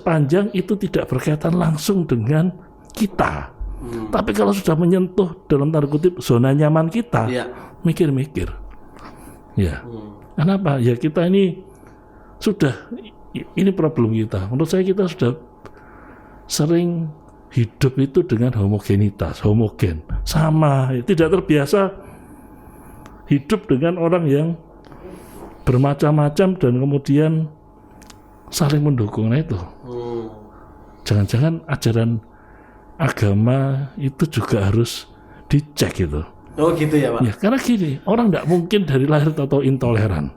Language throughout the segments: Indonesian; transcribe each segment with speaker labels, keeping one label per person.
Speaker 1: sepanjang itu tidak berkaitan langsung dengan kita. Tapi kalau sudah menyentuh dalam tanda kutip zona nyaman kita, mikir-mikir. Ya. Kenapa? Ya kita ini sudah, ini problem kita. Menurut saya kita sudah sering hidup itu dengan homogenitas, homogen, sama, tidak terbiasa hidup dengan orang yang bermacam-macam dan kemudian saling mendukung. Nah itu jangan-jangan ajaran agama itu juga harus dicek itu.
Speaker 2: Oh gitu ya Pak?
Speaker 1: Ya karena gini, orang tidak mungkin dari lahir atau intoleran.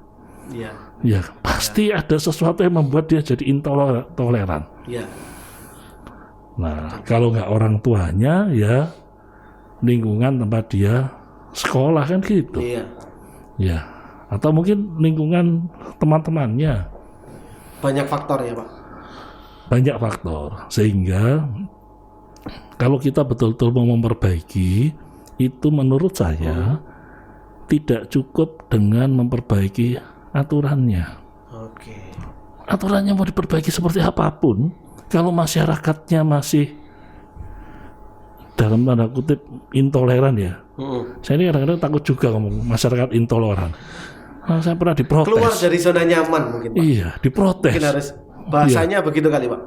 Speaker 2: Iya.
Speaker 1: Ya pasti ada sesuatu yang membuat dia jadi intoleran.
Speaker 2: Iya.
Speaker 1: Nah kalau nggak orang tuanya, ya lingkungan tempat dia sekolah kan gitu.
Speaker 2: Iya.
Speaker 1: Ya, atau mungkin lingkungan teman-temannya.
Speaker 2: Banyak faktor ya Pak?
Speaker 1: Banyak faktor, sehingga kalau kita betul-betul mau memperbaiki, itu menurut saya tidak cukup dengan memperbaiki aturannya.
Speaker 2: Oke.
Speaker 1: Aturannya mau diperbaiki seperti apapun, kalau masyarakatnya masih dalam tanda kutip intoleran ya. Saya ini kadang-kadang takut juga ngomong masyarakat intoleran. Nah, saya pernah diprotes.
Speaker 2: Keluar dari zona nyaman mungkin Pak.
Speaker 1: Iya, diprotes.
Speaker 2: Mungkin harus bahasanya begitu kali Pak.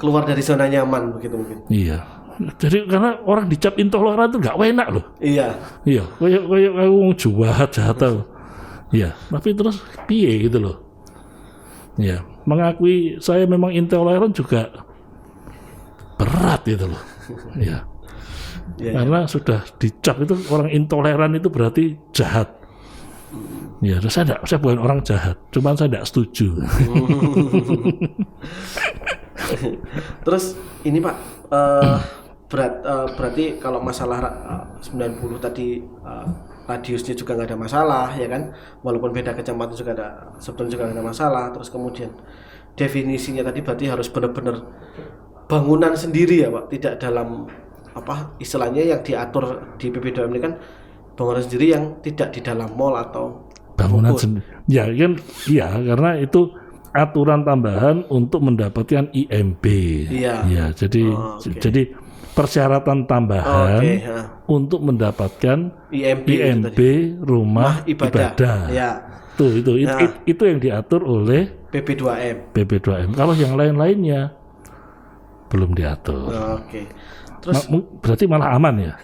Speaker 2: Keluar dari zona nyaman begitu mungkin.
Speaker 1: Iya. Jadi karena orang dicap intoleran itu nggak enak loh.
Speaker 2: Iya.
Speaker 1: Iya, kayak wong jahat tau. Iya, tapi terus piye gitu loh. Iya, mengakui saya memang intoleran juga berat gitu loh. Iya. Karena sudah dicap itu orang intoleran itu berarti jahat. Ya, saya bukan orang jahat, cuman saya tidak setuju.
Speaker 2: Terus ini Pak, berarti kalau masalah 90 tadi radiusnya juga nggak ada masalah ya kan, walaupun beda kecamatan juga sebetulnya juga nggak ada masalah. Terus kemudian definisinya tadi berarti harus benar-benar bangunan sendiri ya Pak, tidak dalam apa istilahnya yang diatur di PP2M ini kan bangunan sendiri yang tidak di dalam mall atau
Speaker 1: bangunan sendiri. Ya kan, iya karena itu aturan tambahan untuk mendapatkan IMB.
Speaker 2: Iya.
Speaker 1: Ya, jadi persyaratan tambahan untuk mendapatkan IMB rumah ibadah.
Speaker 2: Ya.
Speaker 1: Itu yang diatur oleh PP2M. Kalau yang lain-lainnya belum diatur.
Speaker 2: Oke. Terus
Speaker 1: berarti malah aman ya.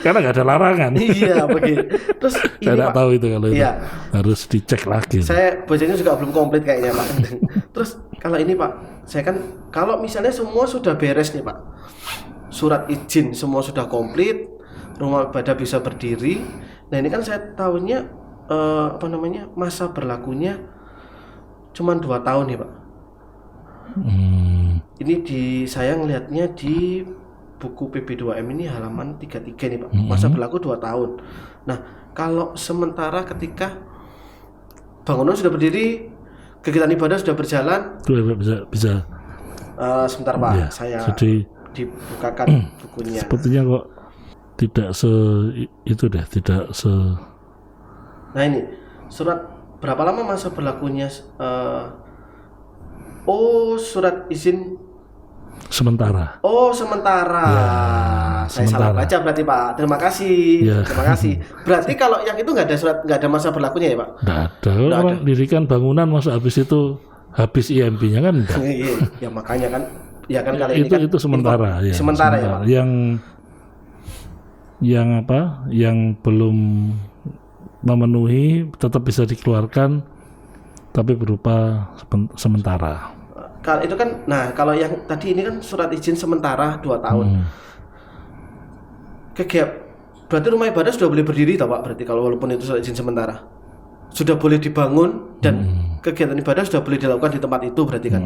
Speaker 1: Karena nggak ada larangan.
Speaker 2: Iya begitu. Terus
Speaker 1: saya nggak tahu itu kalau itu harus dicek lagi.
Speaker 2: Saya bacanya juga belum komplit kayaknya Pak. Terus kalau ini Pak, saya kan kalau misalnya semua sudah beres nih Pak, surat izin semua sudah komplit, rumah ibadah bisa berdiri. Nah ini kan saya tahunya masa berlakunya cuma 2 tahun nih Pak. Ini saya ngelihatnya di buku PP2M ini halaman 33 nih Pak. Masa berlaku 2 tahun. Nah, kalau sementara ketika bangunan sudah berdiri, kegiatan ibadah sudah berjalan,
Speaker 1: bisa.
Speaker 2: Sebentar Pak, ya, saya dibukakan bukunya.
Speaker 1: Sepertinya kok tidak
Speaker 2: Nah ini surat berapa lama masa berlakunya? Surat izin
Speaker 1: sementara.
Speaker 2: Sementara.
Speaker 1: Ya,
Speaker 2: saya salah baca berarti Pak. Terima kasih.
Speaker 1: Ya.
Speaker 2: Terima kasih. Berarti kalau yang itu nggak ada masa berlakunya ya Pak?
Speaker 1: Nggak ada. Orang dirikan bangunan masa habis itu habis IMB-nya kan enggak.
Speaker 2: Ya makanya kan. Ya kan kali
Speaker 1: itu sementara. Ya,
Speaker 2: sementara ya Pak.
Speaker 1: Yang belum memenuhi tetap bisa dikeluarkan tapi berupa sementara.
Speaker 2: Kalau itu kan, nah kalau yang tadi ini kan surat izin sementara 2 tahun. Berarti rumah ibadah sudah boleh berdiri toh Pak? Berarti kalau walaupun itu surat izin sementara sudah boleh dibangun dan kegiatan ibadah sudah boleh dilakukan di tempat itu berarti kan.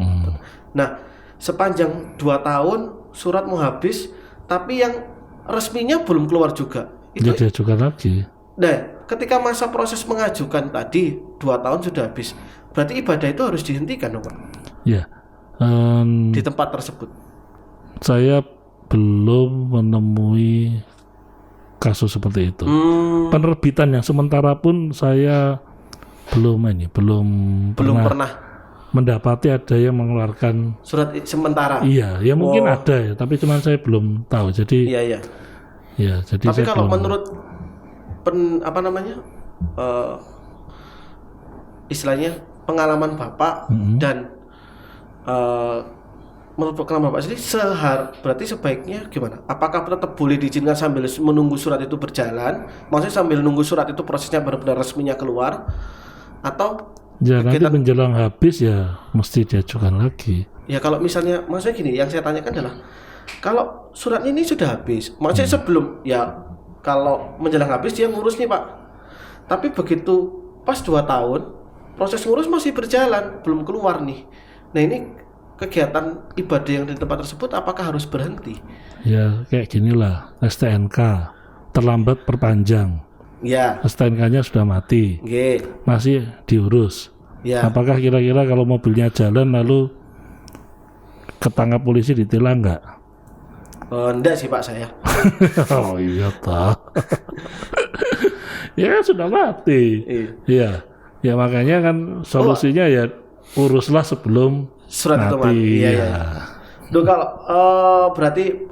Speaker 2: Nah sepanjang 2 tahun surat mau habis tapi yang resminya belum keluar juga.
Speaker 1: Itu diajukan lagi.
Speaker 2: Nah ketika masa proses mengajukan tadi 2 tahun sudah habis, berarti ibadah itu harus dihentikan dong Pak?
Speaker 1: Ya.
Speaker 2: Di tempat tersebut.
Speaker 1: Saya belum menemui kasus seperti itu. Penerbitan yang sementara pun saya belum pernah mendapati ada yang mengeluarkan
Speaker 2: surat sementara.
Speaker 1: Iya, ya mungkin ada ya, tapi cuman saya belum tahu. Jadi
Speaker 2: Iya.
Speaker 1: Ya, jadi
Speaker 2: tapi
Speaker 1: saya
Speaker 2: kalau
Speaker 1: belum,
Speaker 2: menurut istilahnya pengalaman Bapak dan menurut pengalaman Bapak sendiri berarti sebaiknya gimana? Apakah tetap boleh diizinkan sambil menunggu surat itu berjalan? Maksudnya sambil nunggu surat itu prosesnya benar-benar resminya keluar, atau
Speaker 1: ya nanti menjelang habis ya mesti diajukan lagi.
Speaker 2: Ya kalau misalnya, maksudnya gini, yang saya tanyakan adalah kalau suratnya ini sudah habis, maksudnya sebelum ya kalau menjelang habis dia ngurus nih Pak, tapi begitu pas 2 tahun proses ngurus masih berjalan, belum keluar nih. Nah ini kegiatan ibadah yang di tempat tersebut apakah harus berhenti?
Speaker 1: Ya kayak ginilah, STNK terlambat perpanjang.
Speaker 2: Ya.
Speaker 1: STNK-nya sudah mati. Masih diurus.
Speaker 2: Ya.
Speaker 1: Apakah kira-kira kalau mobilnya jalan lalu ketangkap polisi ditilang enggak?
Speaker 2: Enggak sih Pak saya.
Speaker 1: Oh iya toh. Ya sudah mati. Iya. Ya makanya kan solusinya ya uruslah sebelum
Speaker 2: surat itu mati. Iya. Duh, kalau berarti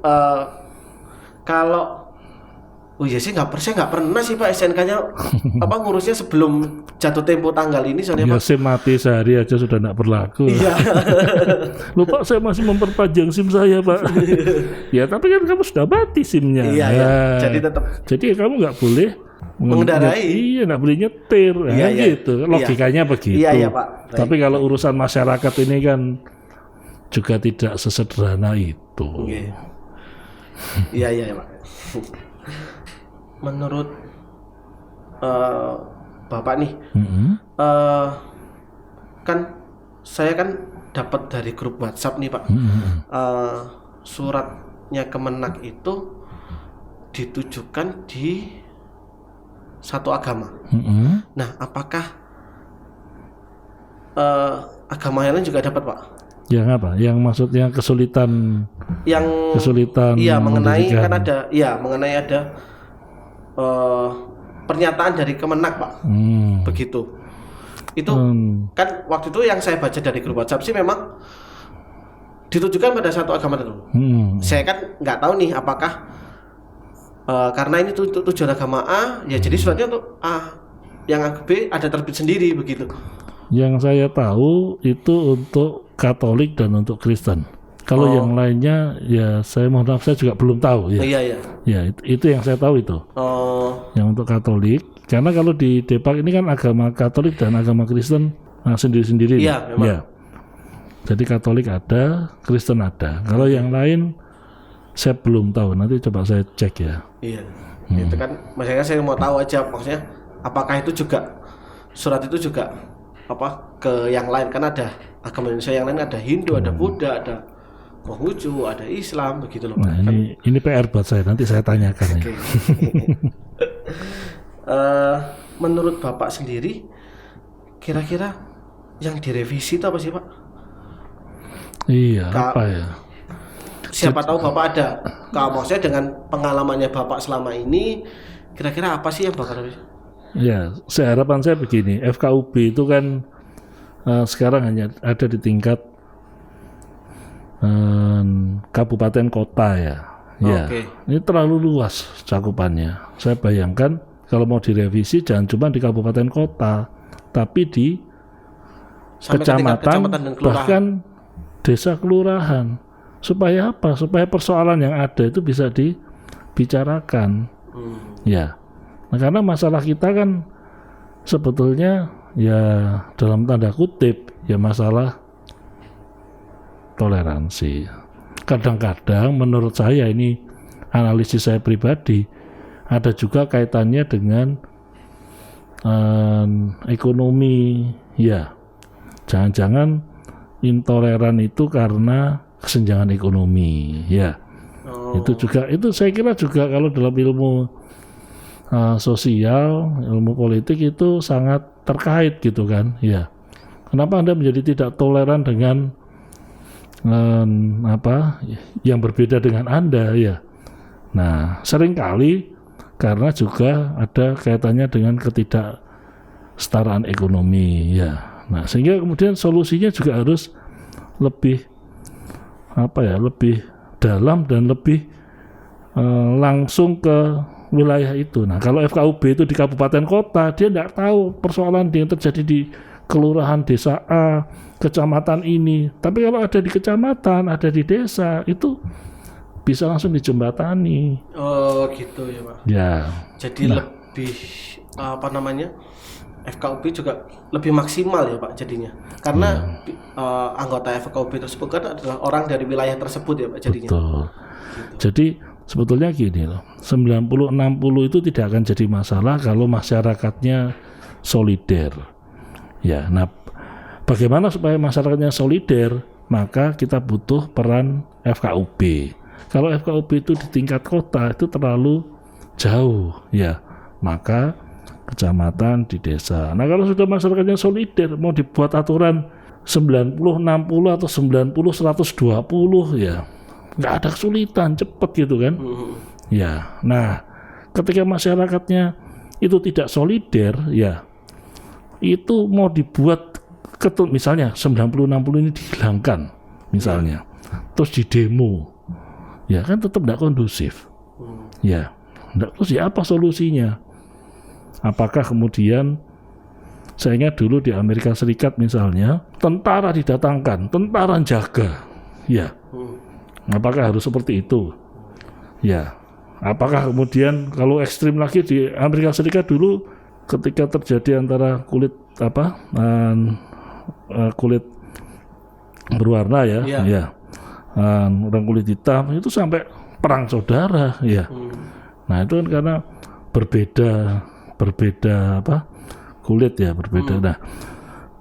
Speaker 2: kalau iya sih saya nggak pernah sih Pak SNK-nya ngurusnya sebelum jatuh tempo tanggal ini soalnya Pak.
Speaker 1: SIM mati sehari aja sudah nggak berlaku.
Speaker 2: Iya.
Speaker 1: Lupa saya masih memperpanjang SIM saya Pak. Ya tapi kan kamu sudah mati SIM-nya.
Speaker 2: Iya. Jadi tetap.
Speaker 1: Jadi kamu nggak boleh
Speaker 2: mengendarai.
Speaker 1: Iya, nggak boleh nyetir. Iya. Gitu. Logikanya begitu.
Speaker 2: Iya Pak.
Speaker 1: Tapi kalau urusan masyarakat ini kan juga tidak sesederhana itu.
Speaker 2: Iya Pak. Menurut Bapak nih, kan saya kan dapat dari grup WhatsApp nih Pak, suratnya Kemenak itu ditujukan di satu agama. Nah, apakah agama yang lain juga dapat Pak?
Speaker 1: Yang apa? Yang maksudnya kesulitan?
Speaker 2: Iya, mengenai kan ada, mengenai ada pernyataan dari Kemenak Pak, begitu. Itu kan waktu itu yang saya baca dari grup WhatsApp sih memang ditujukan pada satu agama tertentu. Saya kan nggak tahu nih apakah karena ini tujuan agama A, ya jadi suratnya untuk A, yang B ada terbit sendiri begitu.
Speaker 1: Yang saya tahu itu untuk Katolik dan untuk Kristen. Kalau yang lainnya ya saya mohon maaf saya juga belum tahu ya.
Speaker 2: Iya.
Speaker 1: Ya itu yang saya tahu itu. Yang untuk Katolik, karena kalau di Depak ini kan agama Katolik dan agama Kristen sendiri-sendiri.
Speaker 2: Iya, memang.
Speaker 1: Ya. Jadi Katolik ada, Kristen ada. Kalau yang lain saya belum tahu. Nanti coba saya cek ya.
Speaker 2: Iya. Itu kan maksudnya saya mau tahu aja, maksudnya apakah itu juga surat itu juga ke yang lain, kan ada agama Indonesia yang lain, ada Hindu, ada Buddha, ada Konghucu, ada Islam begitu loh.
Speaker 1: Nah, ini PR buat saya, nanti saya tanyakan.
Speaker 2: Okay. Menurut Bapak sendiri, kira-kira yang direvisi itu apa sih Pak?
Speaker 1: Iya, apa ya?
Speaker 2: Siapa tahu Bapak ada, maksudnya dengan pengalamannya Bapak selama ini, kira-kira apa sih yang bakal revisi?
Speaker 1: Ya, harapan saya begini, FKUB itu kan sekarang hanya ada di tingkat kabupaten kota ya. Ya, ini terlalu luas cakupannya. Saya bayangkan kalau mau direvisi jangan cuma di kabupaten kota, tapi di kecamatan bahkan desa kelurahan. Supaya apa? Supaya persoalan yang ada itu bisa dibicarakan. Ya. Nah, karena masalah kita kan sebetulnya ya dalam tanda kutip ya masalah toleransi. Kadang-kadang menurut saya ini analisis saya pribadi ada juga kaitannya dengan ekonomi ya. Jangan-jangan intoleran itu karena kesenjangan ekonomi ya. Itu saya kira juga kalau dalam ilmu sosial, ilmu politik itu sangat terkait gitu kan ya. Kenapa Anda menjadi tidak toleran dengan yang berbeda dengan Anda ya. Nah, seringkali karena juga ada kaitannya dengan ketidaksetaraan ekonomi ya. Nah, sehingga kemudian solusinya juga harus lebih lebih dalam dan lebih langsung ke wilayah itu. Nah, kalau FKUB itu di kabupaten kota, dia tidak tahu persoalan yang terjadi di kelurahan desa A, kecamatan ini. Tapi kalau ada di kecamatan, ada di desa, itu bisa langsung dijembatani.
Speaker 2: Oh, gitu ya, Pak.
Speaker 1: Ya.
Speaker 2: Jadi lebih FKUB juga lebih maksimal ya, Pak, jadinya. Karena anggota FKUB tersebut kan adalah orang dari wilayah tersebut ya, Pak, jadinya.
Speaker 1: Betul. Gitu. Jadi sebetulnya gini loh, 90-60 itu tidak akan jadi masalah kalau masyarakatnya solider. Ya, nah bagaimana supaya masyarakatnya solider? Maka kita butuh peran FKUB. Kalau FKUB itu di tingkat kota itu terlalu jauh, ya. Maka kecamatan di desa. Nah, kalau sudah masyarakatnya solider, mau dibuat aturan 90-60 atau 90-120 ya nggak ada kesulitan, cepet gitu kan. Ya, nah ketika masyarakatnya itu tidak solider, ya itu mau dibuat misalnya 90-60 ini dihilangkan misalnya, terus di demo, ya kan tetap tidak kondusif. Ya, terus ya apa solusinya? Apakah kemudian saya ingat dulu di Amerika Serikat misalnya tentara didatangkan, tentara jaga, ya. Apakah harus seperti itu? Ya. Apakah kemudian kalau ekstrim lagi di Amerika Serikat dulu ketika terjadi antara kulit kulit berwarna ya, orang kulit hitam itu sampai perang saudara ya. Nah itu kan karena berbeda kulit ya, berbeda. Nah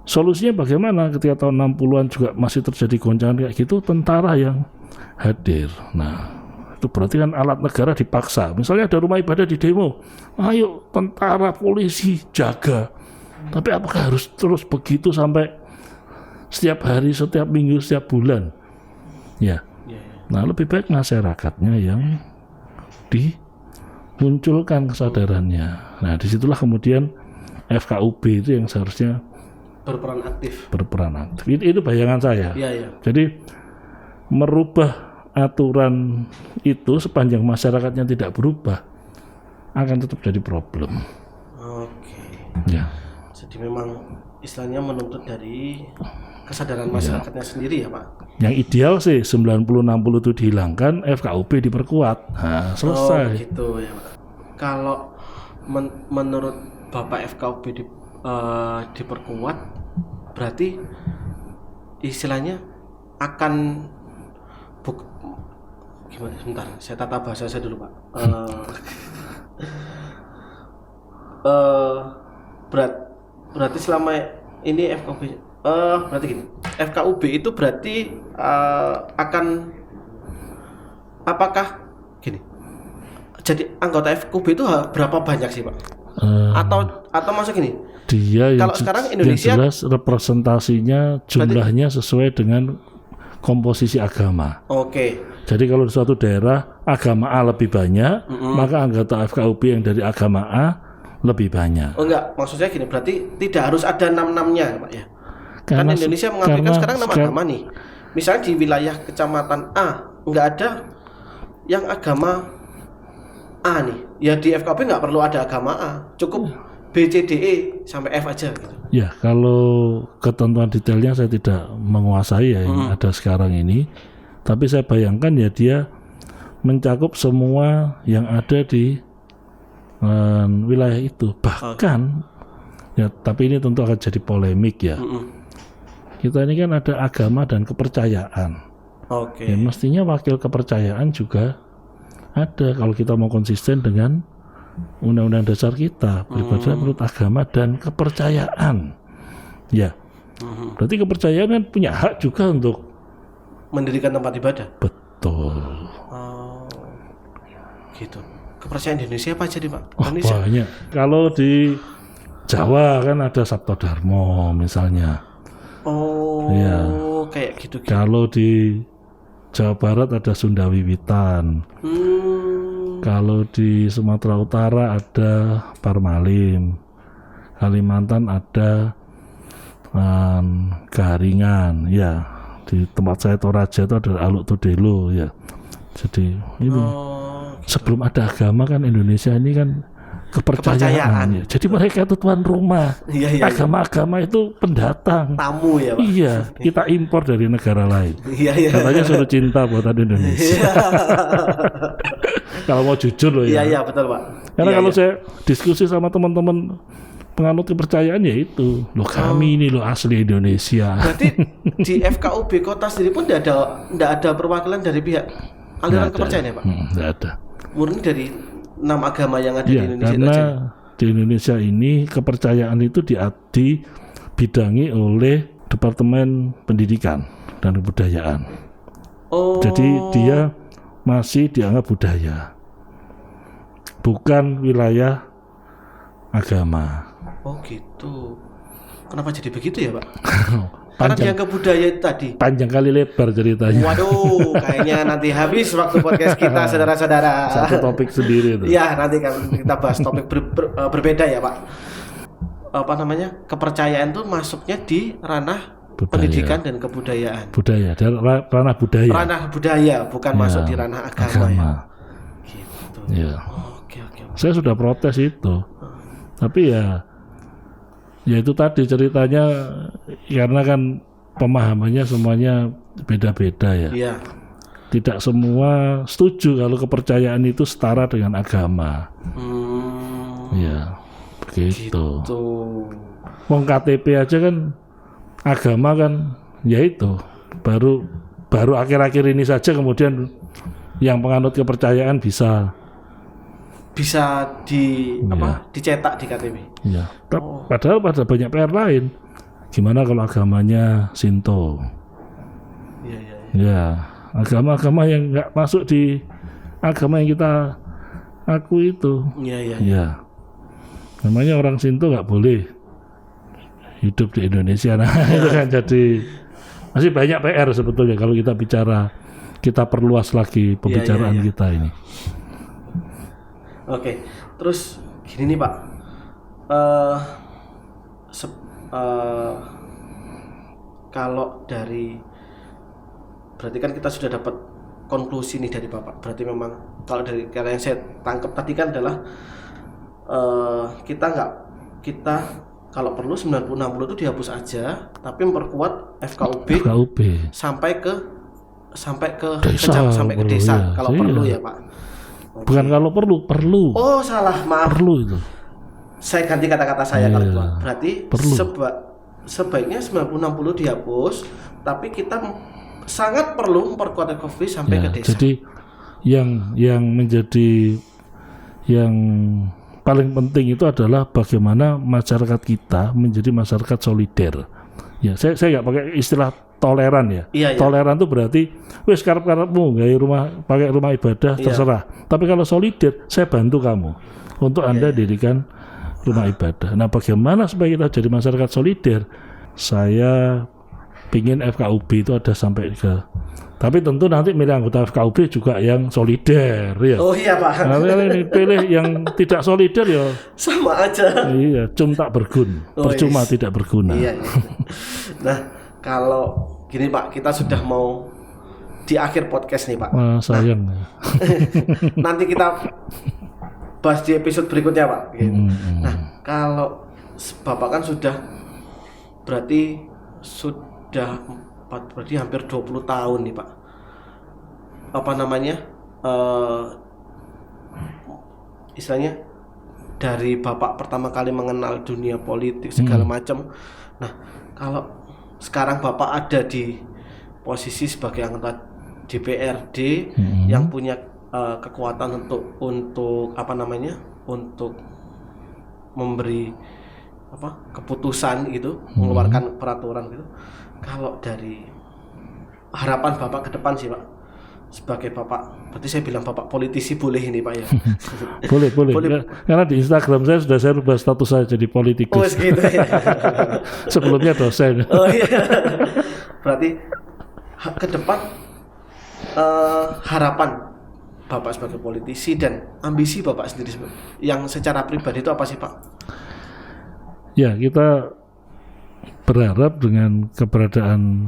Speaker 1: solusinya bagaimana ketika tahun 60-an juga masih terjadi goncangan kayak gitu, tentara yang hadir. Nah, itu berarti kan alat negara dipaksa. Misalnya ada rumah ibadah di demo, ayo tentara, polisi jaga. Tapi apakah harus terus begitu sampai setiap hari, setiap minggu, setiap bulan? Ya. Nah, lebih baik masyarakatnya yang dimunculkan kesadarannya. Nah, disitulah kemudian FKUB itu yang seharusnya
Speaker 2: berperan aktif.
Speaker 1: Itu bayangan saya. Jadi merubah aturan itu sepanjang masyarakatnya tidak berubah akan tetap jadi problem.
Speaker 2: Oke.
Speaker 1: Ya.
Speaker 2: Jadi memang istilahnya menuntut dari kesadaran masyarakatnya sendiri ya, Pak.
Speaker 1: Yang ideal sih 90-60 itu dihilangkan, FKUB diperkuat. Nah, selesai.
Speaker 2: Oh, gitu ya, Pak. Kalau menurut Bapak FKUB diperkuat, berarti istilahnya akan gimana? Sebentar, saya tata bahasa saya dulu, Pak. Berarti selama ini FKUB berarti gini, FKUB itu berarti akan apakah gini? Jadi anggota FKUB itu berapa banyak sih, Pak? Atau maksud gini?
Speaker 1: Dia
Speaker 2: kalau sekarang Indonesia
Speaker 1: yang jelas representasinya jumlahnya sesuai dengan komposisi agama.
Speaker 2: Oke.
Speaker 1: Jadi kalau di suatu daerah agama A lebih banyak, maka anggota FKUB yang dari agama A lebih banyak.
Speaker 2: Oh enggak, maksudnya gini, berarti tidak harus ada 6-6-nya, Pak ya. Kan Indonesia mengambilkan sekarang 6 agama nih. Misalnya di wilayah kecamatan A enggak ada yang agama A nih. Ya di FKUB enggak perlu ada agama A, cukup B, C, D, E sampai F aja gitu.
Speaker 1: Ya, kalau ketentuan detailnya saya tidak menguasai ya yang ada sekarang ini. Tapi saya bayangkan ya dia mencakup semua yang ada di wilayah itu. Bahkan ya, tapi ini tentu akan jadi polemik ya. Kita ini kan ada agama dan kepercayaan. Ya, mestinya wakil kepercayaan juga ada kalau kita mau konsisten dengan undang-undang dasar kita, beribadah menurut agama dan kepercayaan. Ya. Berarti kepercayaan kan punya hak juga untuk
Speaker 2: mendirikan tempat ibadah.
Speaker 1: Betul.
Speaker 2: Gitu. Kepercayaan Indonesia apa aja nih, Pak?
Speaker 1: Banyak. Kalau di Jawa kan ada Sabto Darmo misalnya. Ya.
Speaker 2: Kayak gitu.
Speaker 1: Kalau di Jawa Barat ada Sunda Wiwitan. Kalau di Sumatera Utara ada Parmalim. Kalimantan ada Garingan, ya. Di tempat saya Toraja itu ada Aluk Todelo, ya. Jadi ini sebelum ada agama kan Indonesia ini kan kepercayaan. Ya. Jadi mereka itu tuan rumah. Agama-agama itu pendatang.
Speaker 2: Tamu ya Pak.
Speaker 1: Iya, kita impor dari negara lain. Katanya suruh cinta buatan Indonesia. Kalau mau jujur loh ya.
Speaker 2: Iya betul Pak.
Speaker 1: Karena kalau saya diskusi sama teman-teman penganut kepercayaan ya itu, loh kami ini loh asli Indonesia.
Speaker 2: Berarti di FKUB kota sendiri pun tidak ada perwakilan dari pihak aliran kepercayaan ya Pak?
Speaker 1: Tidak ada.
Speaker 2: Murni dari 6 agama yang ada di Indonesia.
Speaker 1: Karena di Indonesia ini kepercayaan itu dibidangi oleh Departemen Pendidikan dan Kebudayaan. Jadi dia masih dianggap budaya, bukan wilayah agama.
Speaker 2: Oh gitu. Kenapa jadi begitu ya Pak? Karena dianggap budaya itu tadi.
Speaker 1: Panjang kali lebar ceritanya.
Speaker 2: Waduh, kayaknya nanti habis waktu podcast kita, saudara-saudara.
Speaker 1: Satu topik sendiri itu.
Speaker 2: Ya, nanti kan kita bahas topik berbeda ya Pak. Apa namanya? Kepercayaan itu masuknya di ranah pendidikan dan kebudayaan.
Speaker 1: Budaya, dan ranah budaya.
Speaker 2: Ranah budaya, bukan masuk di ranah agama. Ya. Gitu.
Speaker 1: Ya.
Speaker 2: Oke.
Speaker 1: Saya sudah protes itu. Tapi ya itu tadi ceritanya, karena kan pemahamannya semuanya beda-beda ya.
Speaker 2: Iya.
Speaker 1: Tidak semua setuju kalau kepercayaan itu setara dengan agama. Ya, begitu.
Speaker 2: Gitu.
Speaker 1: Wong KTP aja kan agama kan, ya itu baru akhir-akhir ini saja kemudian yang penganut kepercayaan bisa dicetak di KTP. Iya. Padahal pada banyak PR lain. Gimana kalau agamanya Shinto?
Speaker 2: Iya.
Speaker 1: Ya, agama-agama yang nggak masuk di agama yang kita aku itu.
Speaker 2: Iya.
Speaker 1: Ya. Namanya orang Shinto nggak boleh hidup di Indonesia. Nah, itu kan jadi masih banyak PR sebetulnya kalau kita bicara, kita perluas lagi pembicaraan kita ini.
Speaker 2: Oke, terus gini nih Pak, kalau dari, berarti kan kita sudah dapat konklusi nih dari Bapak. Berarti memang kalau dari yang saya tangkap tadi kan adalah kita kalau perlu 90-60 itu dihapus aja, tapi memperkuat FKUB. sampai ke
Speaker 1: desa,
Speaker 2: sampai ke desa
Speaker 1: ya.
Speaker 2: Kalau perlu ya Pak.
Speaker 1: Okay. Bukan kalau perlu.
Speaker 2: Oh salah, maaf.
Speaker 1: Perlu itu.
Speaker 2: Saya ganti kata-kata saya kalau itu. Berarti sebaiknya 90-60 dihapus, tapi kita sangat perlu memperkuat FKUB sampai ke desa.
Speaker 1: Jadi yang menjadi yang paling penting itu adalah bagaimana masyarakat kita menjadi masyarakat solider. Ya, saya nggak pakai istilah toleran ya.
Speaker 2: Iya.
Speaker 1: Toleran itu berarti wes karep-karepmu pakai rumah ibadah terserah. Tapi kalau solider, saya bantu kamu untuk Anda dirikan rumah ibadah. Nah, bagaimana supaya kita jadi masyarakat solider? Saya pingin FKUB itu ada sampai ke. Tapi tentu nanti milih anggota FKUB juga yang solider ya.
Speaker 2: Oh iya Pak.
Speaker 1: Nah, ini pilih yang tidak solider ya.
Speaker 2: Sama aja.
Speaker 1: Iya, tak bergun. Percuma tidak berguna.
Speaker 2: Iya. Nah, kalau gini Pak, kita sudah mau di akhir podcast nih Pak.
Speaker 1: Sayang.
Speaker 2: Nanti kita bahas di episode berikutnya Pak. Gitu. Nah, kalau Bapak kan berarti hampir 20 tahun nih Pak. Apa namanya? Istilahnya dari Bapak pertama kali mengenal dunia politik segala macam. Nah, kalau sekarang Bapak ada di posisi sebagai anggota DPRD yang punya kekuatan untuk apa namanya? Untuk memberi keputusan gitu, mengeluarkan peraturan gitu. Kalau dari harapan Bapak ke depan sih Pak, sebagai Bapak, berarti saya bilang Bapak politisi boleh ini Pak ya? boleh.
Speaker 1: Karena di Instagram saya rubah status saya jadi politikus.
Speaker 2: Oh gitu ya.
Speaker 1: Sebelumnya dosen.
Speaker 2: Oh iya. Berarti ke depan harapan Bapak sebagai politisi dan ambisi Bapak sendiri yang secara pribadi itu apa sih Pak?
Speaker 1: Ya, kita berharap dengan keberadaan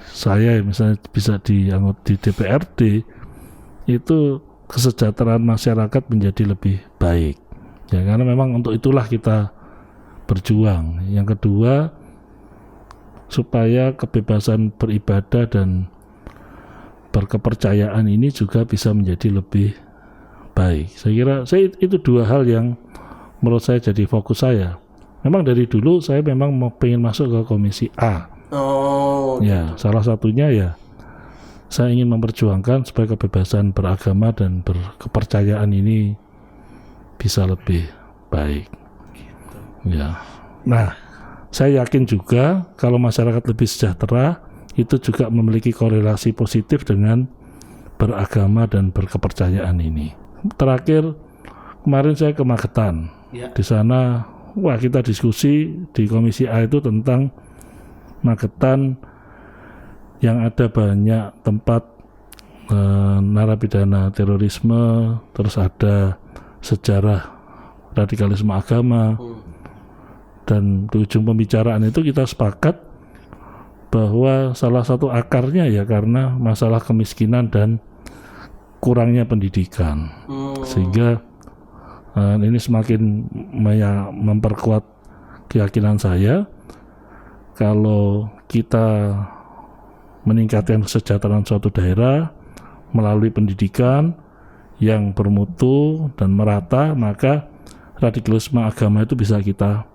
Speaker 1: saya misalnya bisa di DPRD itu kesejahteraan masyarakat menjadi lebih baik. Ya, karena memang untuk itulah kita berjuang. Yang kedua, supaya kebebasan beribadah dan berkepercayaan ini juga bisa menjadi lebih baik. Saya kira itu dua hal yang menurut saya jadi fokus saya. Memang dari dulu saya memang pengen masuk ke Komisi A. Ya, salah satunya ya saya ingin memperjuangkan supaya kebebasan beragama dan berkepercayaan ini bisa lebih baik. Ya. Nah, saya yakin juga kalau masyarakat lebih sejahtera itu juga memiliki korelasi positif dengan beragama dan berkepercayaan ini. Terakhir kemarin saya ke Magetan.
Speaker 2: Ya.
Speaker 1: Di sana kita diskusi di Komisi A itu tentang Magetan yang ada banyak tempat narapidana terorisme, terus ada sejarah radikalisme agama. Dan di ujung pembicaraan itu kita sepakat bahwa salah satu akarnya ya karena masalah kemiskinan dan kurangnya pendidikan. Sehingga ini semakin memperkuat keyakinan saya kalau kita meningkatkan kesejahteraan suatu daerah melalui pendidikan yang bermutu dan merata, maka radikalisme agama itu bisa kita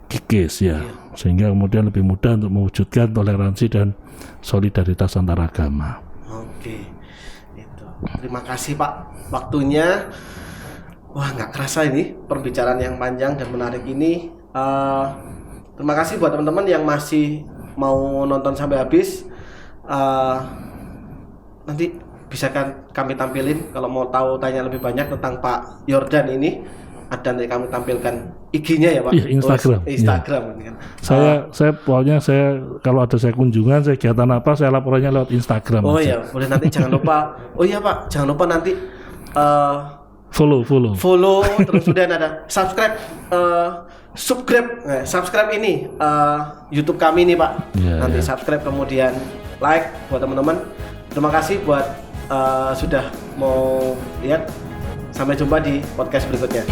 Speaker 1: kikis ya, sehingga kemudian lebih mudah untuk mewujudkan toleransi dan solidaritas antar agama.
Speaker 2: Oke, itu. Terima kasih Pak waktunya. Wah, nggak kerasa ini pembicaraan yang panjang dan menarik ini. Terima kasih buat teman-teman yang masih mau nonton sampai habis. Nanti bisa kan kami tampilin kalau mau tahu tanya lebih banyak tentang Pak Yordan ini, ada nanti kami tampilkan IG-nya ya Pak.
Speaker 1: Iya, Instagram.
Speaker 2: Instagram
Speaker 1: ya.
Speaker 2: Ini kan.
Speaker 1: Saya pokoknya kalau ada saya kunjungan, saya kegiatan apa, saya laporannya lewat Instagram.
Speaker 2: Oh
Speaker 1: aja.
Speaker 2: iya, boleh nanti jangan lupa. Oh iya Pak, jangan lupa nanti
Speaker 1: follow
Speaker 2: terus kemudian ada subscribe ini YouTube kami nih Pak. Nanti subscribe kemudian like buat teman-teman. Terima kasih buat sudah mau lihat. Sampai jumpa di podcast berikutnya.